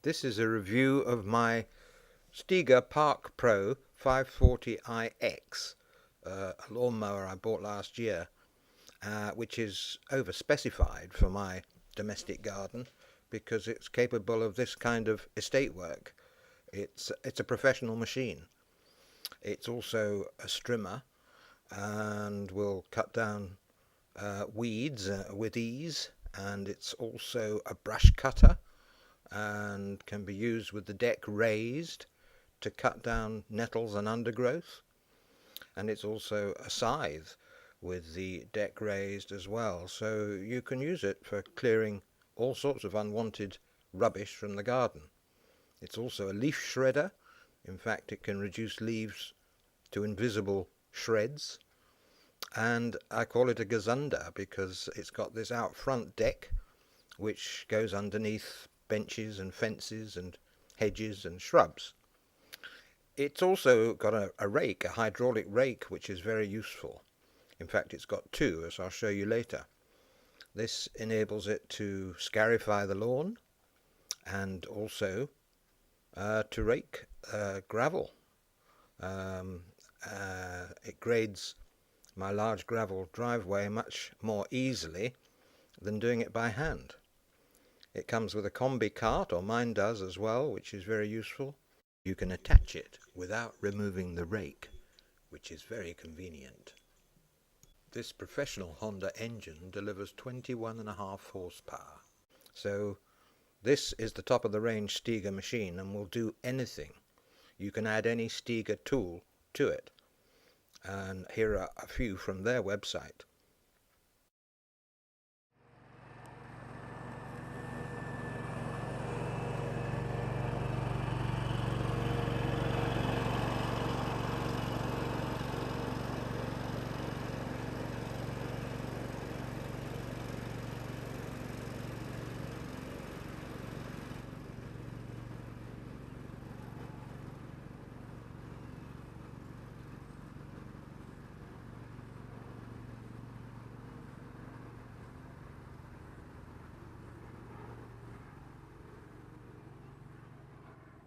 This is a review of my Stiga Park Pro 540iX, a lawnmower I bought last year, which is over-specified for my domestic garden because it's capable of this kind of estate work. It's a professional machine. It's also a strimmer and will cut down weeds with ease, and it's also a brush cutter and can be used with the deck raised to cut down nettles and undergrowth. And it's also a scythe with the deck raised as well, so you can use it for clearing all sorts of unwanted rubbish from the garden. It's also a leaf shredder. In fact, it can reduce leaves to invisible shreds. And I call it a gazunder because it's got this out front deck which goes underneath benches and fences and hedges and shrubs. It's also got a rake, a hydraulic rake, which is very useful. In fact, it's got two, as I'll show you later. This enables it to scarify the lawn and also to rake gravel. It grades my large gravel driveway much more easily than doing it by hand. It comes with a combi cart, or mine does as well, which is very useful. You can attach it without removing the rake, which is very convenient. This professional Honda engine delivers 21.5 horsepower. So this is the top of the range Stiga machine and will do anything. You can add any Stiga tool to it. And here are a few from their website.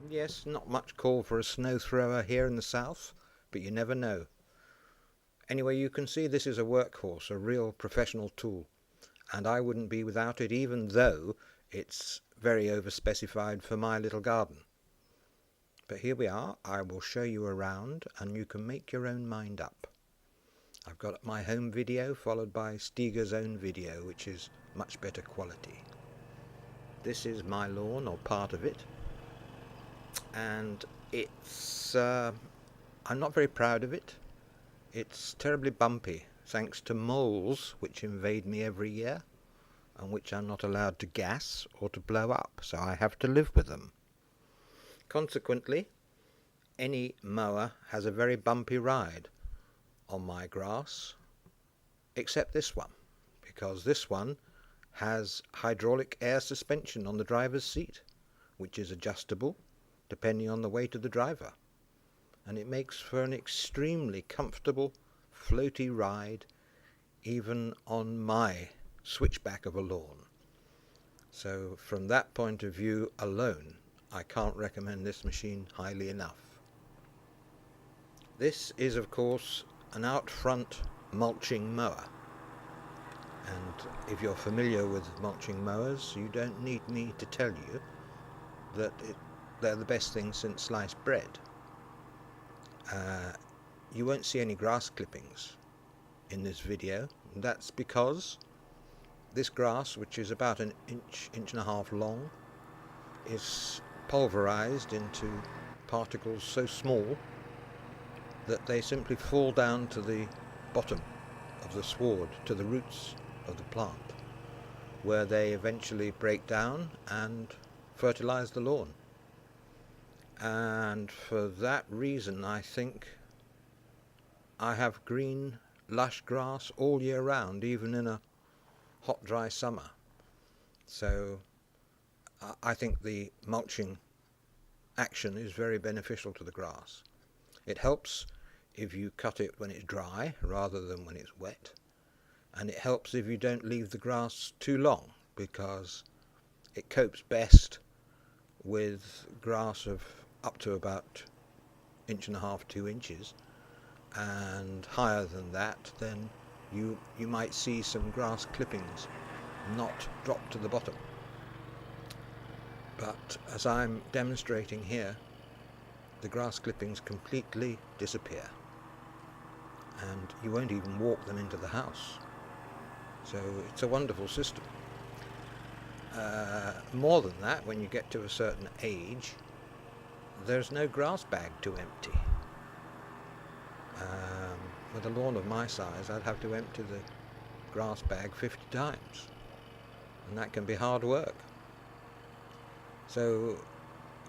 Yes, not much call for a snow thrower here in the south, but you never know. Anyway, you can see this is a workhorse, a real professional tool, and I wouldn't be without it, even though it's very over-specified for my little garden. But here we are. I will show you around and you can make your own mind up. I've got my home video followed by Stiga's own video, which is much better quality. This is my lawn, or part of it, and it's I'm not very proud of it. It's terribly bumpy thanks to moles which invade me every year and which I'm not allowed to gas or to blow up, so I have to live with them. Consequently, any mower has a very bumpy ride on my grass, except this one, because this one has hydraulic air suspension on the driver's seat, which is adjustable depending on the weight of the driver, and it makes for an extremely comfortable floaty ride even on my switchback of a lawn. So from that point of view alone, I can't recommend this machine highly enough. This is of course an out front mulching mower, and if you're familiar with mulching mowers, you don't need me to tell you that they're the best thing since sliced bread. You won't see any grass clippings in this video, and that's because this grass, which is about an inch and a half long, is pulverized into particles so small that they simply fall down to the bottom of the sward, to the roots of the plant, where they eventually break down and fertilize the lawn. And for that reason, I think I have green, lush grass all year round, even in a hot, dry summer. So I think the mulching action is very beneficial to the grass. It helps if you cut it when it's dry rather than when it's wet, and it helps if you don't leave the grass too long, because it copes best with grass of up to about 1.5 to 2 inches, and higher than that, then you might see some grass clippings not drop to the bottom. But as I'm demonstrating here, the grass clippings completely disappear, and you won't even walk them into the house. So it's a wonderful system. More than that, when you get to a certain age, there's no grass bag to empty. With a lawn of my size, I'd have to empty the grass bag 50 times, and that can be hard work. So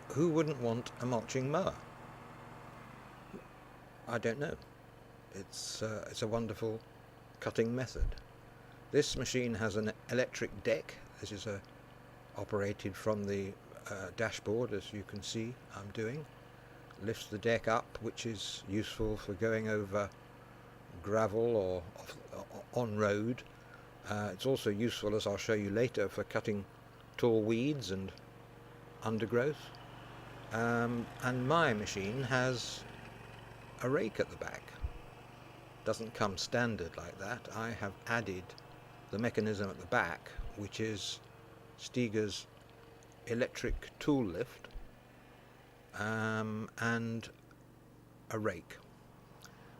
who wouldn't want a mulching mower? I don't know. It's a wonderful cutting method. This machine has an electric deck. This is operated from the dashboard, as you can see I'm doing. Lifts the deck up, which is useful for going over gravel or on road. It's also useful, as I'll show you later, for cutting tall weeds and undergrowth. And my machine has a rake at the back. Doesn't come standard like that. I have added the mechanism at the back, which is Stiga's electric tool lift, and a rake.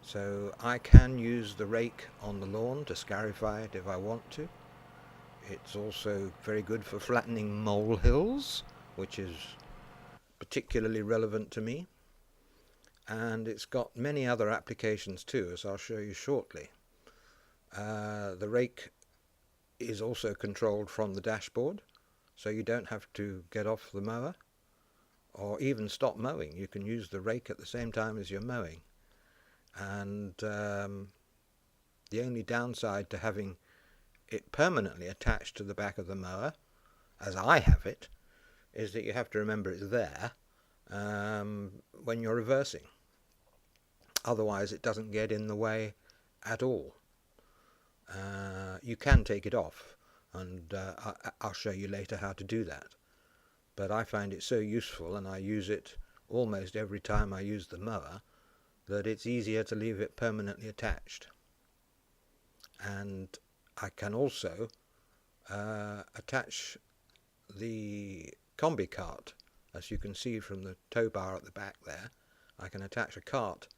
So I can use the rake on the lawn to scarify it if I want to. It's also very good for flattening molehills, which is particularly relevant to me. And it's got many other applications too, as I'll show you shortly. The rake is also controlled from the dashboard, so you don't have to get off the mower or even stop mowing. You can use the rake at the same time as you're mowing. And the only downside to having it permanently attached to the back of the mower, as I have it, is that you have to remember it's there when you're reversing. Otherwise it doesn't get in the way at all. You can take it off, and I'll show you later how to do that. But I find it so useful, and I use it almost every time I use the mower, that it's easier to leave it permanently attached. And I can also attach the combi cart, as you can see from the tow bar at the back there. I can attach a cart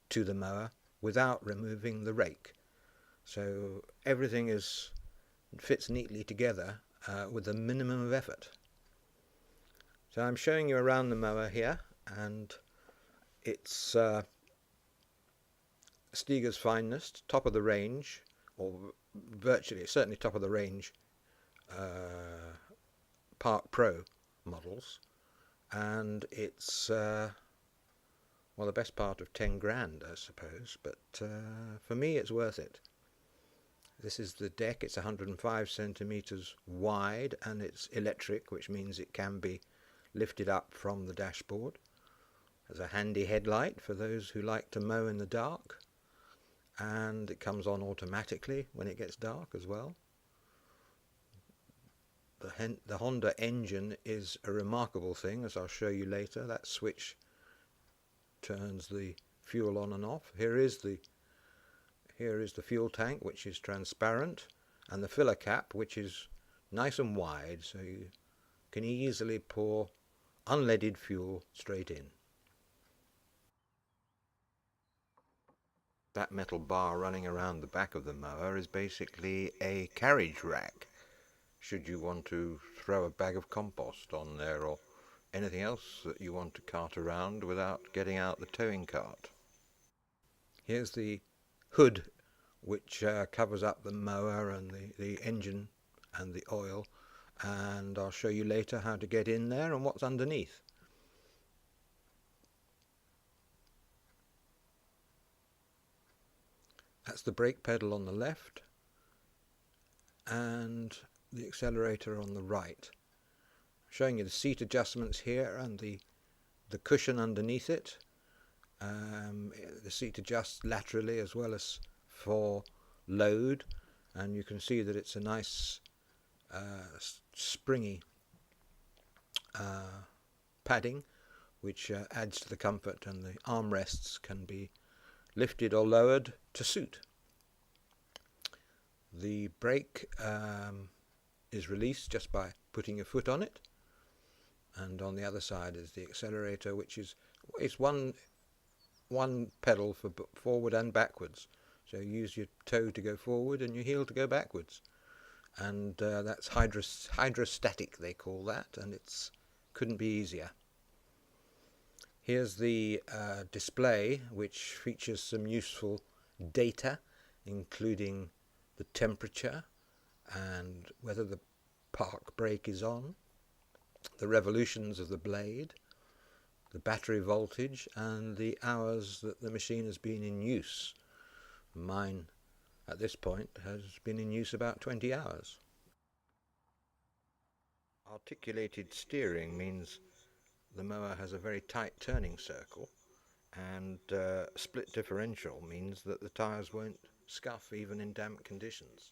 to the mower without removing the rake. So everything fits neatly together with a minimum of effort. So I'm showing you around the mower here, and it's Stiga's finest, top of the range, or virtually, certainly top of the range Park Pro models, and it's well, the best part of 10 grand, I suppose, but for me it's worth it. This is the deck. It's 105 centimeters wide, and it's electric, which means it can be lifted up from the dashboard. There's a handy headlight for those who like to mow in the dark, and it comes on automatically when it gets dark as well. The Honda engine is a remarkable thing, as I'll show you later. That switch turns the fuel on and off. Here is the fuel tank, which is transparent, and the filler cap, which is nice and wide, so you can easily pour unleaded fuel straight in. That metal bar running around the back of the mower is basically a carriage rack, should you want to throw a bag of compost on there or anything else that you want to cart around without getting out the towing cart. Here's the hood, which covers up the mower and the engine and the oil, and I'll show you later how to get in there and what's underneath. That's the brake pedal on the left and the accelerator on the right. I'm showing you the seat adjustments here and the cushion underneath it. The seat adjusts laterally as well as for load, and you can see that it's a nice springy padding, which adds to the comfort, and the armrests can be lifted or lowered to suit. The brake is released just by putting your foot on it, and on the other side is the accelerator, which is one pedal for forward and backwards. So you use your toe to go forward and your heel to go backwards, and that's hydrostatic, they call that, and it's couldn't be easier. Here's the display, which features some useful data, including the temperature and whether the park brake is on, the revolutions of the blade, the battery voltage, and the hours that the machine has been in use. Mine, at this point, has been in use about 20 hours. Articulated steering means the mower has a very tight turning circle, and split differential means that the tyres won't scuff even in damp conditions.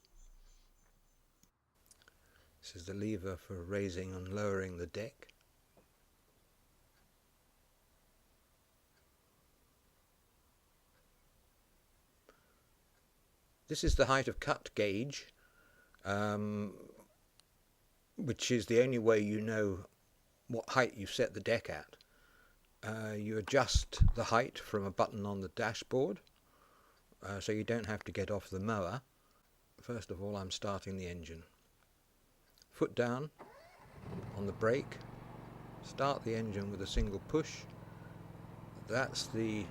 This is the lever for raising and lowering the deck. This is the height of cut gauge, which is the only way you know what height you've set the deck at. You adjust the height from a button on the dashboard, so you don't have to get off the mower. First of all, I'm starting the engine. Foot down on the brake, start the engine with a single push. That's the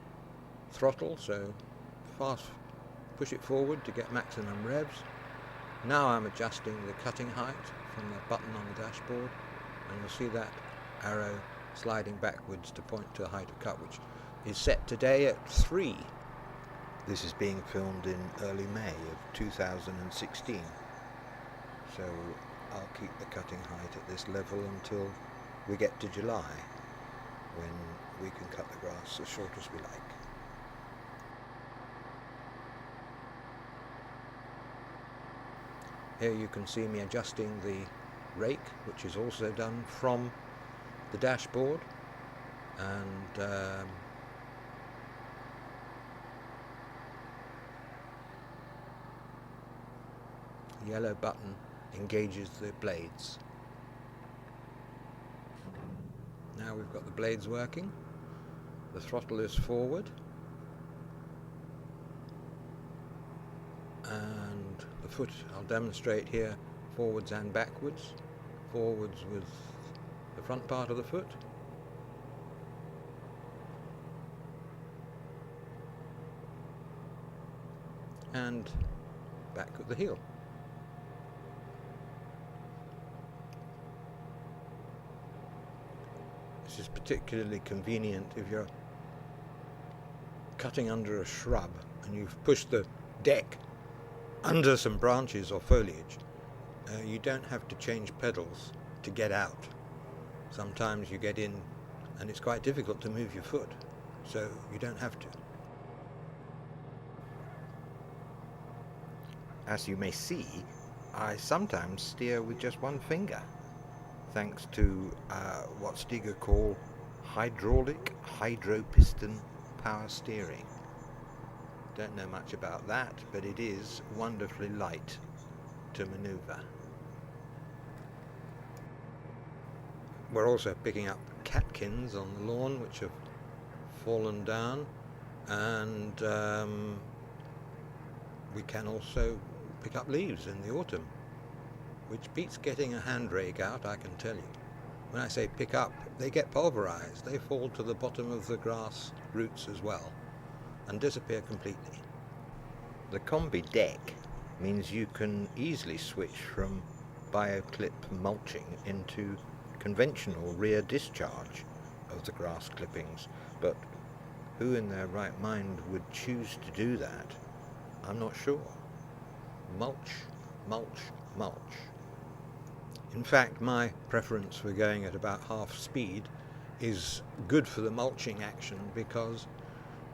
throttle, so fast push it forward to get maximum revs. Now I'm adjusting the cutting height from the button on the dashboard, and you'll see that arrow sliding backwards to point to a height of cut, which is set today at 3. This is being filmed in early May of 2016, so I'll keep the cutting height at this level until we get to July, when we can cut the grass as short as we like. Here you can see me adjusting the rake, which is also done from the dashboard, and the yellow button engages the blades. Now we've got the blades working, the throttle is forward, and the foot I'll demonstrate here forwards and backwards. Forwards with the front part of the foot, and back with the heel. This is particularly convenient if you're cutting under a shrub and you've pushed the deck under some branches or foliage. You don't have to change pedals to get out. Sometimes you get in and it's quite difficult to move your foot, so you don't have to. As you may see, I sometimes steer with just one finger, thanks to what Stiga call hydraulic hydropiston power steering. Don't know much about that, but it is wonderfully light to maneuver. We're also picking up catkins on the lawn which have fallen down, and we can also pick up leaves in the autumn, which beats getting a hand rake out, I can tell you. When I say pick up, they get pulverized. They fall to the bottom of the grass roots as well and disappear completely. The combi deck means you can easily switch from bioclip mulching into conventional rear discharge of the grass clippings, but who in their right mind would choose to do that? I'm not sure. Mulch, mulch, mulch. In fact, my preference for going at about half speed is good for the mulching action, because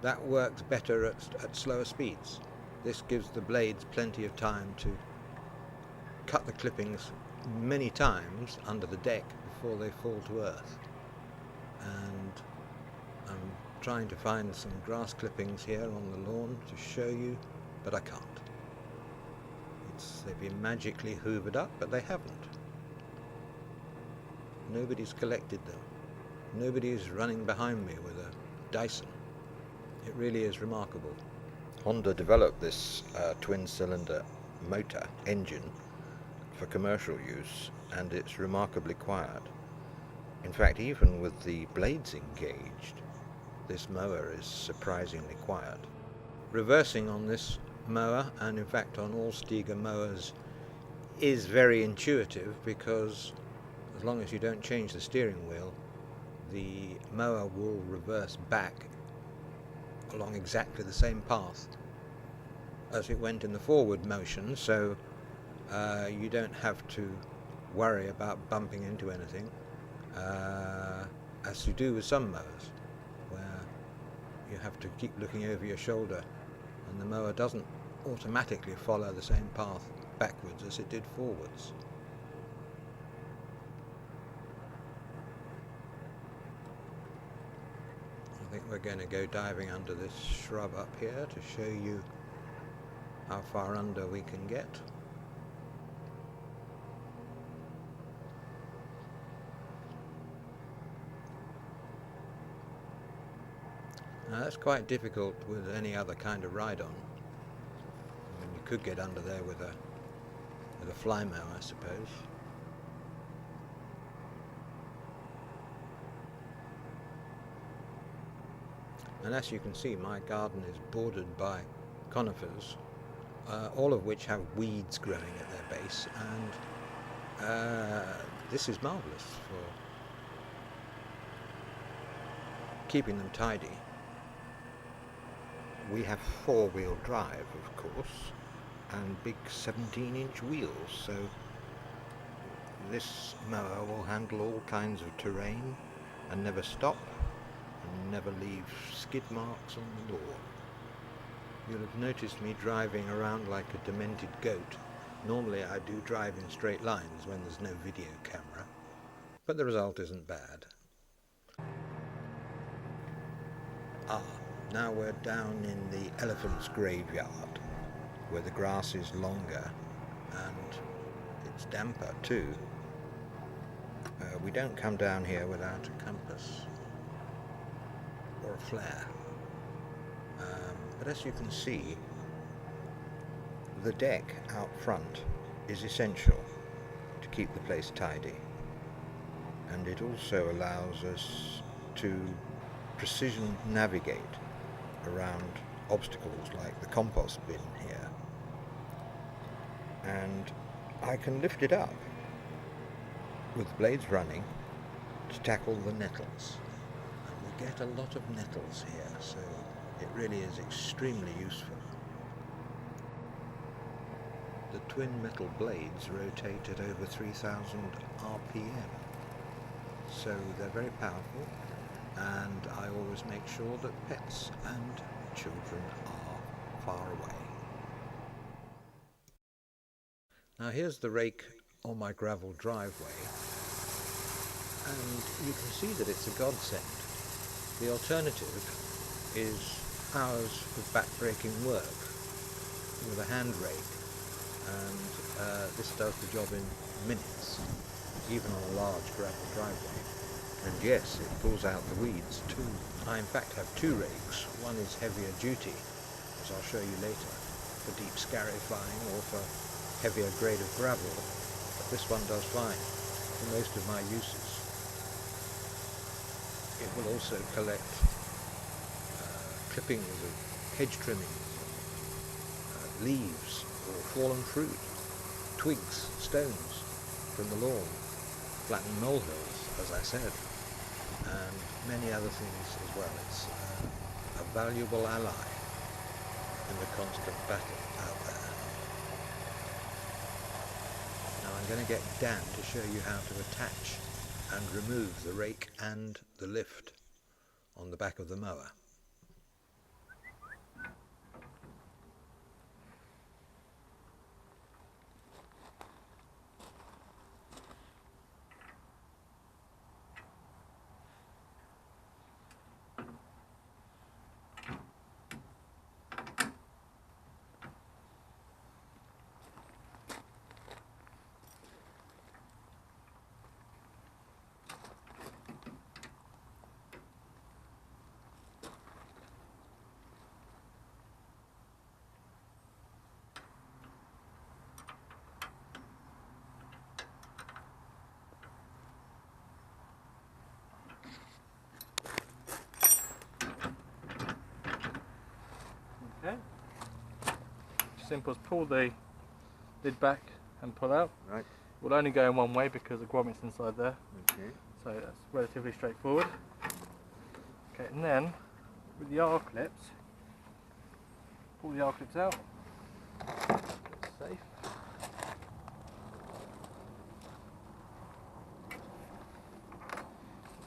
that works better at slower speeds. This gives the blades plenty of time to cut the clippings many times under the deck before they fall to earth. and I'm trying to find some grass clippings here on the lawn to show you, but I can't. They've been magically hoovered up, but they haven't. Nobody's collected them. Nobody's running behind me with a Dyson. It really is remarkable. Honda developed this twin-cylinder motor engine for commercial use, and it's remarkably quiet. In fact, even with the blades engaged, this mower is surprisingly quiet. Reversing on this mower, and in fact on all Stiga mowers, is very intuitive, because as long as you don't change the steering wheel, the mower will reverse back along exactly the same path as it went in the forward motion, so you don't have to worry about bumping into anything, as you do with some mowers, where you have to keep looking over your shoulder, and the mower doesn't automatically follow the same path backwards as it did forwards. I think we're going to go diving under this shrub up here to show you how far under we can get. Now that's quite difficult with any other kind of ride-on. I mean, you could get under there with a fly mower, I suppose. And as you can see, my garden is bordered by conifers, all of which have weeds growing at their base, and this is marvellous for keeping them tidy. We have four-wheel drive, of course, and big 17-inch wheels, so this mower will handle all kinds of terrain and never stop and never leave skid marks on the lawn. You'll have noticed me driving around like a demented goat. Normally I do drive in straight lines when there's no video camera, but the result isn't bad. Now we're down in the elephant's graveyard, where the grass is longer and it's damper too. We don't come down here without a compass or a flare. But as you can see, the deck out front is essential to keep the place tidy, and it also allows us to precision navigate around obstacles like the compost bin here. And I can lift it up with the blades running to tackle the nettles, and we get a lot of nettles here, so it really is extremely useful. The twin metal blades rotate at over 3000 RPM, so they're very powerful, and I always make sure that pets and children are far away. Now here's the rake on my gravel driveway, and you can see that it's a godsend. The alternative is hours of back-breaking work with a hand rake, and this does the job in minutes, even on a large gravel driveway. And yes, it pulls out the weeds too. I in fact have two rakes. One is heavier duty, as I'll show you later, for deep scarifying or for heavier grade of gravel, but this one does fine for most of my uses. It will also collect clippings of hedge trimmings, leaves or fallen fruit, twigs, stones from the lawn, flattened molehills, as I said, and many other things as well. It's a valuable ally in the constant battle out there. Now I'm going to get Dan to show you how to attach and remove the rake and the lift on the back of the mower. simple as pull the lid back and pull out. Right. We'll only go in one way because the grommet's inside there. Okay. So that's relatively straightforward. Okay, and then with the R clips, pull the R clips out. Safe.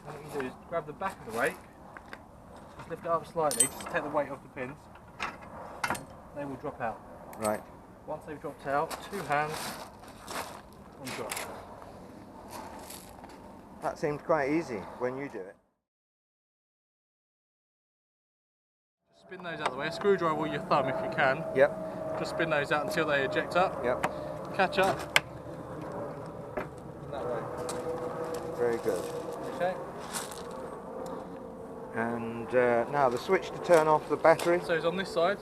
And what you do is grab the back of the rake, just lift it up slightly, just take the weight off the pins. They will drop out. Right. Once they've dropped out, 2 hands on drop. That seemed quite easy when you do it. Just spin those out of the way. A screwdriver or your thumb if you can. Yep. Just spin those out until they eject up. Yep. Catch up. That way. Very good. Okay. And now the switch to turn off the battery. So it's on this side.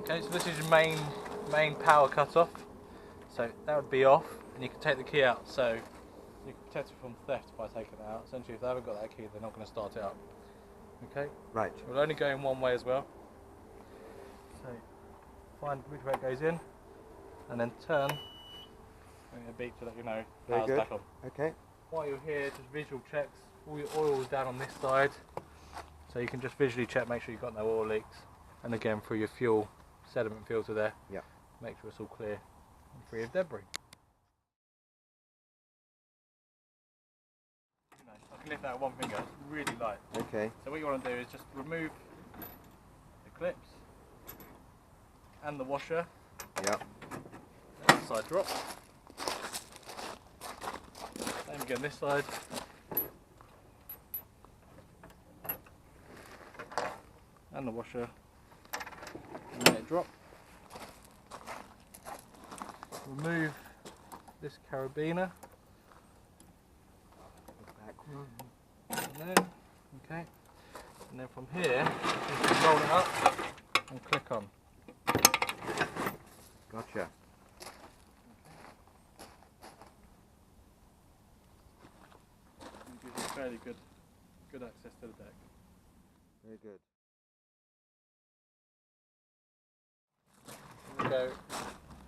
Okay, so this is your main power cut-off. So that would be off, and you can take the key out. So you can protect it from theft by taking it out. Essentially, if they haven't got that key, they're not going to start it up. Okay. Right. We'll only go in one way as well. So find which way it goes in, and then turn. And a beep to let you know power's back on. Okay. While you're here, just visual checks. All your oil's down on this side, so you can just visually check, make sure you've got no oil leaks. And again, through your fuel sediment filter there, make sure it's all clear and free of debris. I can lift that with one finger, it's really light. Okay. So what you want to do is just remove the clips and the washer. Yep. Let the side drop. Same again this side. And the washer. And let it drop. Remove this carabiner. And then, okay. And then from here, you can roll it up and click on. Gotcha. And gives you fairly good access to the deck. Very good. Go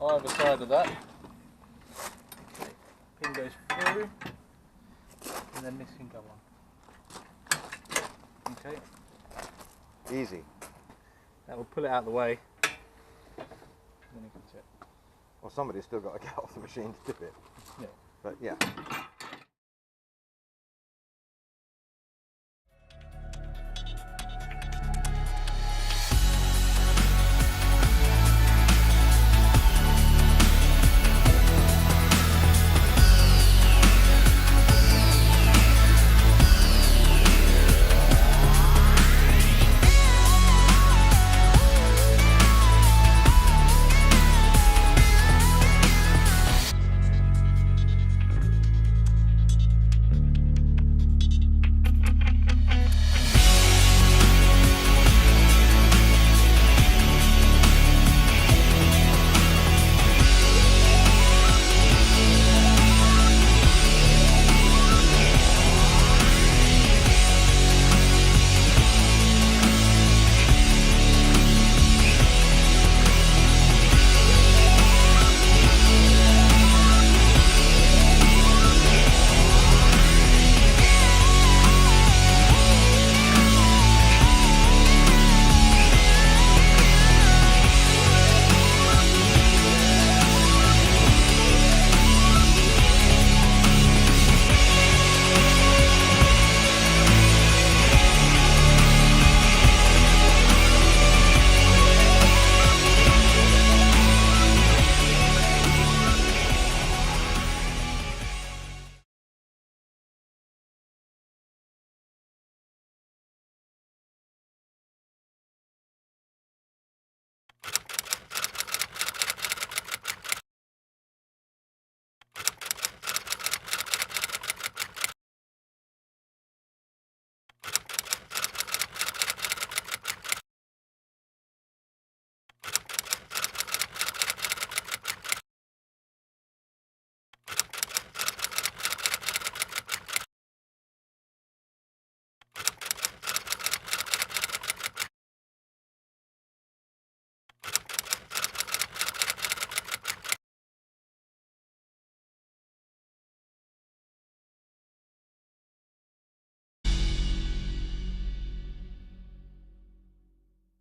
either side of that. Okay. Pin goes through, and then this can go on. Okay. Easy. That will pull it out of the way. And then you can sit. Well, somebody's still got to get off the machine to tip it. Yeah. But yeah.